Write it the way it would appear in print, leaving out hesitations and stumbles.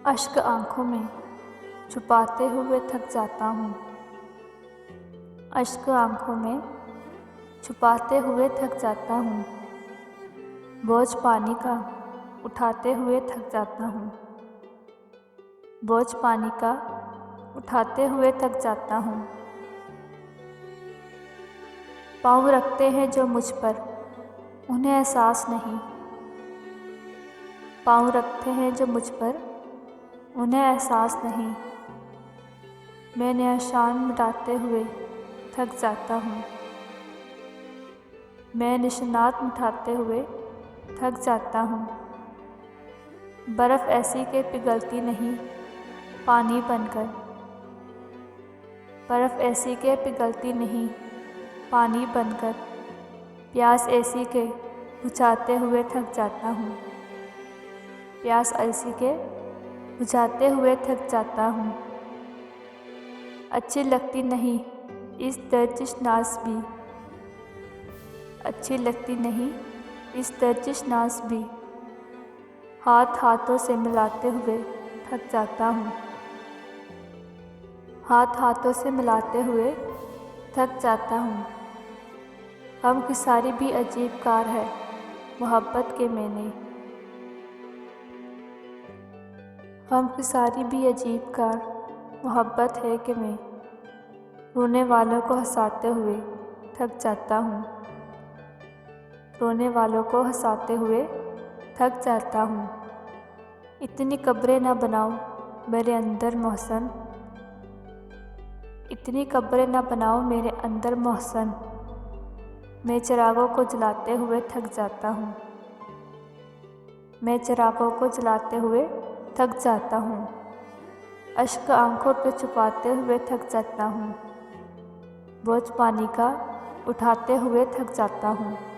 अश्क आँखों में छुपाते हुए थक जाता हूँ। अश्क आँखों में छुपाते हुए थक जाता हूँ। बोझ पानी का उठाते हुए थक जाता हूँ। बोझ पानी का उठाते हुए थक जाता हूँ। पाँव रखते हैं जो मुझ पर, उन्हें एहसास नहीं। पाँव रखते हैं जो मुझ पर, उन्हें एहसास नहीं। मैं निशान मिटाते हुए थक जाता हूँ। मैं निशानात मिटाते हुए थक जाता हूँ। बर्फ़ ऐसी के पिघलती नहीं पानी बनकर। बर्फ़ ऐसी के पिघलती नहीं पानी बनकर। प्यास ऐसी के बुझाते हुए थक जाता हूँ। प्यास ऐसी के बुझाते हुए थक जाता हूँ। अच्छी लगती नहीं इस दर्दिशनास भी। अच्छी लगती नहीं इस दर्दिशनास भी। हाथ हाथों से मिलाते हुए थक जाता हूँ। हाथ हाथों से मिलाते हुए थक जाता हूँ। हम की सारी भी अजीब कार है मोहब्बत के मैंने। हम की सारी भी अजीब कार मोहब्बत है कि मैं रोने वालों को हंसाते हुए थक जाता हूँ। रोने वालों को हंसाते हुए थक जाता हूँ। इतनी कब्रें न बनाओ मेरे अंदर मोहसन। इतनी कब्रें न बनाओ मेरे अंदर मोहसन। मैं चिरागों को जलाते हुए थक जाता हूँ। मैं चिरागों को जलाते हुए थक जाता हूँ। अश्क आँखों पे छुपाते हुए थक जाता हूँ। बोझ पानी का उठाते हुए थक जाता हूँ।